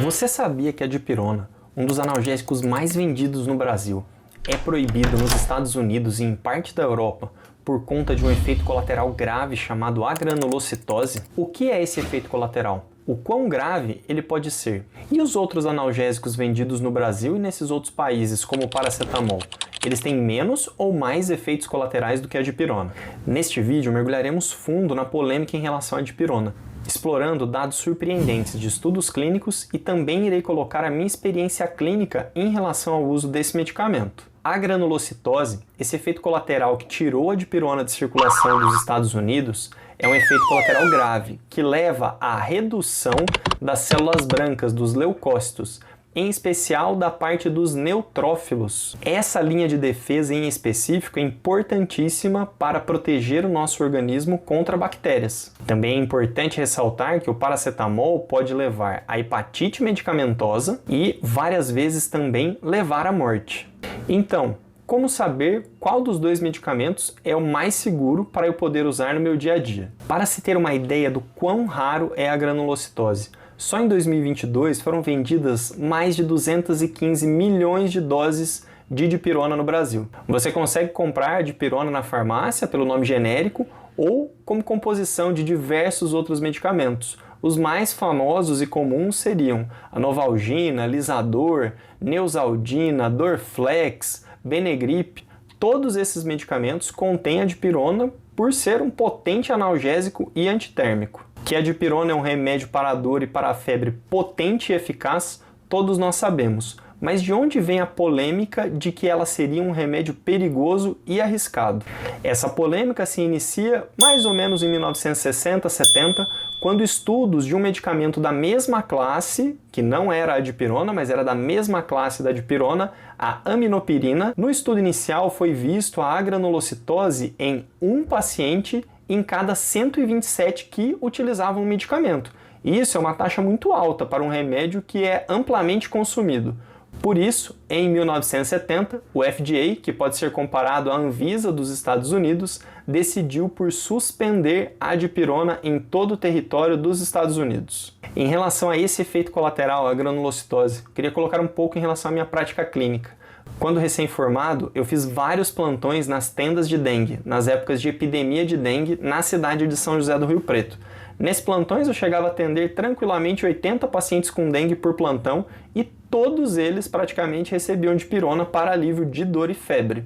Você sabia que a dipirona, um dos analgésicos mais vendidos no Brasil, é proibido nos Estados Unidos e em parte da Europa por conta de um efeito colateral grave chamado agranulocitose? O que é esse efeito colateral? O quão grave ele pode ser? E os outros analgésicos vendidos no Brasil e nesses outros países, como o paracetamol? Eles têm menos ou mais efeitos colaterais do que a dipirona? Neste vídeo mergulharemos fundo na polêmica em relação à dipirona, explorando dados surpreendentes de estudos clínicos e também irei colocar a minha experiência clínica em relação ao uso desse medicamento. A granulocitose, esse efeito colateral que tirou a dipirona de circulação dos Estados Unidos, é um efeito colateral grave, que leva à redução das células brancas, dos leucócitos, em especial da parte dos neutrófilos. Essa linha de defesa em específico é importantíssima para proteger o nosso organismo contra bactérias. Também é importante ressaltar que o paracetamol pode levar à hepatite medicamentosa e várias vezes também levar à morte. Então, como saber qual dos dois medicamentos é o mais seguro para eu poder usar no meu dia a dia? Para se ter uma ideia do quão raro é a granulocitose, só em 2022 foram vendidas mais de 215 milhões de doses de dipirona no Brasil. Você consegue comprar dipirona na farmácia pelo nome genérico ou como composição de diversos outros medicamentos. Os mais famosos e comuns seriam a Novalgina, Lisador, Neosaldina, Dorflex, Benegrip. Todos esses medicamentos contêm a dipirona por ser um potente analgésico e antitérmico. Que a dipirona é um remédio para a dor e para a febre potente e eficaz, todos nós sabemos. Mas de onde vem a polêmica de que ela seria um remédio perigoso e arriscado? Essa polêmica se inicia mais ou menos em 1960, 70, quando estudos de um medicamento da mesma classe, que não era a dipirona, mas era da mesma classe da dipirona, a aminopirina, no estudo inicial foi visto a agranulocitose em um paciente em cada 127 que utilizavam o medicamento. Isso é uma taxa muito alta para um remédio que é amplamente consumido. Por isso, em 1970, o FDA, que pode ser comparado à Anvisa dos Estados Unidos, decidiu por suspender a dipirona em todo o território dos Estados Unidos. Em relação a esse efeito colateral, a granulocitose, queria colocar um pouco em relação à minha prática clínica. Quando recém-formado, eu fiz vários plantões nas tendas de dengue, nas épocas de epidemia de dengue na cidade de São José do Rio Preto. Nesses plantões eu chegava a atender tranquilamente 80 pacientes com dengue por plantão e todos eles praticamente recebiam dipirona para alívio de dor e febre.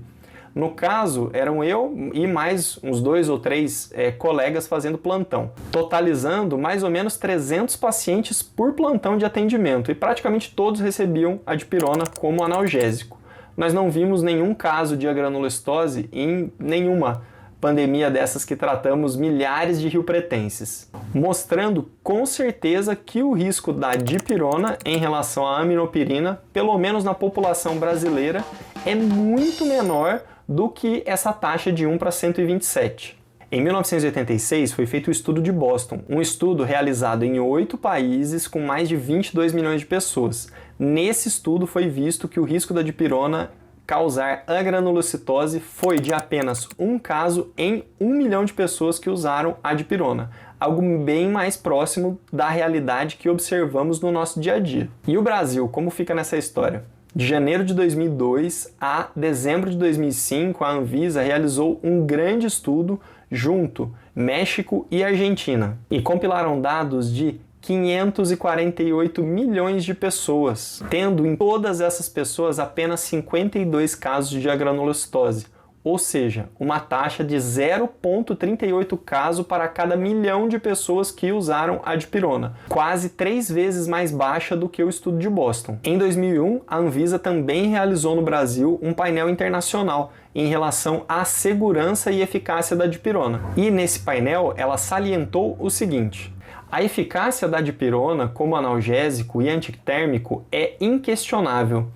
No caso, eram eu e mais uns 2 ou 3 colegas fazendo plantão, totalizando mais ou menos 300 pacientes por plantão de atendimento e praticamente todos recebiam a dipirona como analgésico. Nós não vimos nenhum caso de agranulocitose em nenhuma pandemia dessas que tratamos milhares de riopretenses, mostrando com certeza que o risco da dipirona em relação à aminopirina, pelo menos na população brasileira, é muito menor do que essa taxa de 1 para 127. Em 1986 foi feito o estudo de Boston, um estudo realizado em 8 países com mais de 22 milhões de pessoas. Nesse estudo foi visto que o risco da dipirona causar agranulocitose foi de apenas um caso em 1 milhão de pessoas que usaram a dipirona, algo bem mais próximo da realidade que observamos no nosso dia a dia. E o Brasil, como fica nessa história? De janeiro de 2002 a dezembro de 2005, a Anvisa realizou um grande estudo junto México e Argentina e compilaram dados de 548 milhões de pessoas, tendo em todas essas pessoas apenas 52 casos de agranulocitose, ou seja, uma taxa de 0,38 caso para cada milhão de pessoas que usaram a dipirona, quase 3 vezes mais baixa do que o estudo de Boston. Em 2001, a Anvisa também realizou no Brasil um painel internacional em relação à segurança e eficácia da dipirona. E nesse painel ela salientou o seguinte: a eficácia da dipirona como analgésico e antitérmico é inquestionável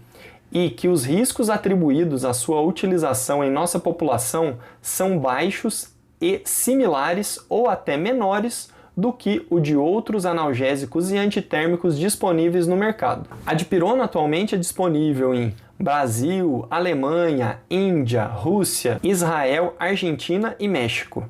e que os riscos atribuídos à sua utilização em nossa população são baixos e similares ou até menores do que o de outros analgésicos e antitérmicos disponíveis no mercado. A dipirona atualmente é disponível em Brasil, Alemanha, Índia, Rússia, Israel, Argentina e México.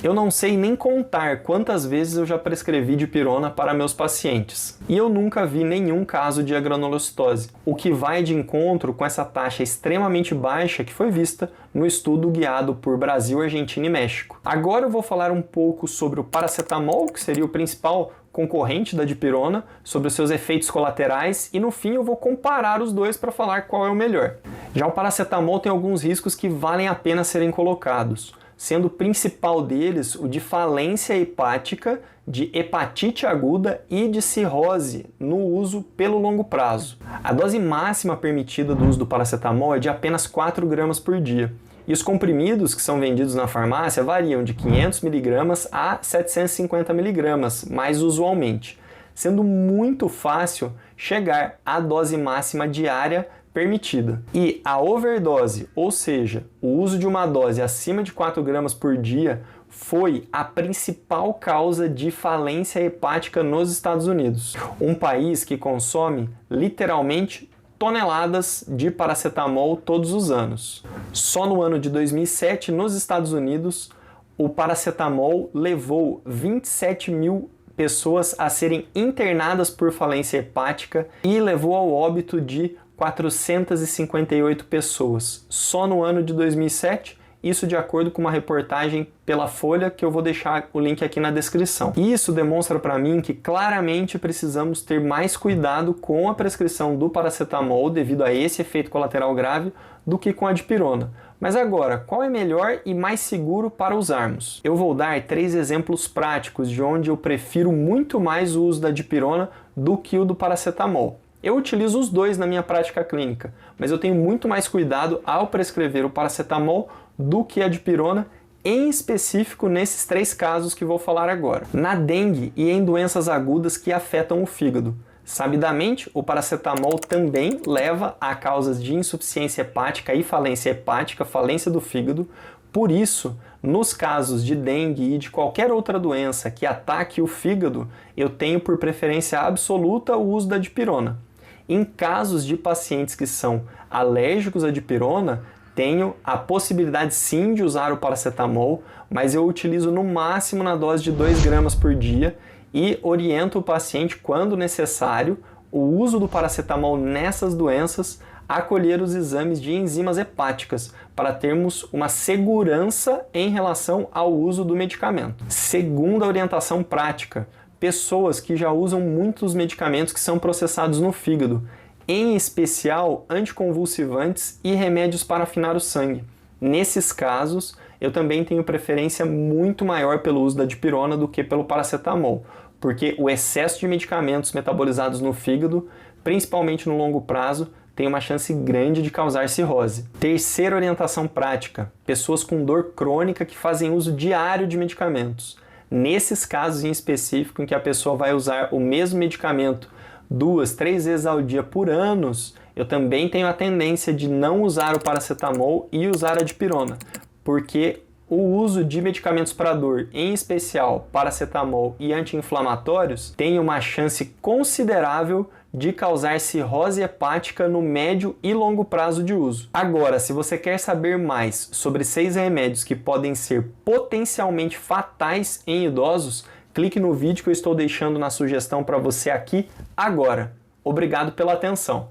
Eu não sei nem contar quantas vezes eu já prescrevi dipirona para meus pacientes. E eu nunca vi nenhum caso de agranulocitose, o que vai de encontro com essa taxa extremamente baixa que foi vista no estudo guiado por Brasil, Argentina e México. Agora eu vou falar um pouco sobre o paracetamol, que seria o principal concorrente da dipirona, sobre os seus efeitos colaterais, e no fim eu vou comparar os dois para falar qual é o melhor. Já o paracetamol tem alguns riscos que valem a pena serem colocados, sendo o principal deles o de falência hepática, de hepatite aguda e de cirrose no uso pelo longo prazo. A dose máxima permitida do uso do paracetamol é de apenas 4 gramas por dia. E os comprimidos que são vendidos na farmácia variam de 500 mg a 750 mg, mais usualmente, sendo muito fácil chegar à dose máxima diária permitida. E a overdose, ou seja, o uso de uma dose acima de 4 gramas por dia, foi a principal causa de falência hepática nos Estados Unidos, um país que consome literalmente toneladas de paracetamol todos os anos. Só no ano de 2007, nos Estados Unidos, o paracetamol levou 27 mil pessoas a serem internadas por falência hepática e levou ao óbito de 458 pessoas. Só no ano de 2007, isso de acordo com uma reportagem pela Folha, que eu vou deixar o link aqui na descrição. Isso demonstra para mim que claramente precisamos ter mais cuidado com a prescrição do paracetamol devido a esse efeito colateral grave do que com a dipirona. Mas agora, qual é melhor e mais seguro para usarmos? Eu vou dar 3 exemplos práticos de onde eu prefiro muito mais o uso da dipirona do que o do paracetamol. Eu utilizo os dois na minha prática clínica, mas eu tenho muito mais cuidado ao prescrever o paracetamol do que a dipirona, em específico nesses 3 casos que vou falar agora. Na dengue e em doenças agudas que afetam o fígado. Sabidamente, o paracetamol também leva a causas de insuficiência hepática e falência hepática, falência do fígado. Por isso, nos casos de dengue e de qualquer outra doença que ataque o fígado, eu tenho por preferência absoluta o uso da dipirona. Em casos de pacientes que são alérgicos à dipirona, tenho a possibilidade sim de usar o paracetamol, mas eu utilizo no máximo na dose de 2 gramas por dia e oriento o paciente, quando necessário, o uso do paracetamol nessas doenças, a colher os exames de enzimas hepáticas, para termos uma segurança em relação ao uso do medicamento. Segunda orientação prática, pessoas que já usam muitos medicamentos que são processados no fígado, em especial anticonvulsivantes e remédios para afinar o sangue. Nesses casos, eu também tenho preferência muito maior pelo uso da dipirona do que pelo paracetamol, porque o excesso de medicamentos metabolizados no fígado, principalmente no longo prazo, tem uma chance grande de causar cirrose. Terceira orientação prática, pessoas com dor crônica que fazem uso diário de medicamentos. Nesses casos em específico, em que a pessoa vai usar o mesmo medicamento 2, 3 vezes ao dia por anos, eu também tenho a tendência de não usar o paracetamol e usar a dipirona, porque o uso de medicamentos para dor, em especial paracetamol e anti-inflamatórios, tem uma chance considerável de causar cirrose hepática no médio e longo prazo de uso. Agora, se você quer saber mais sobre 6 remédios que podem ser potencialmente fatais em idosos, clique no vídeo que eu estou deixando na sugestão para você aqui agora. Obrigado pela atenção.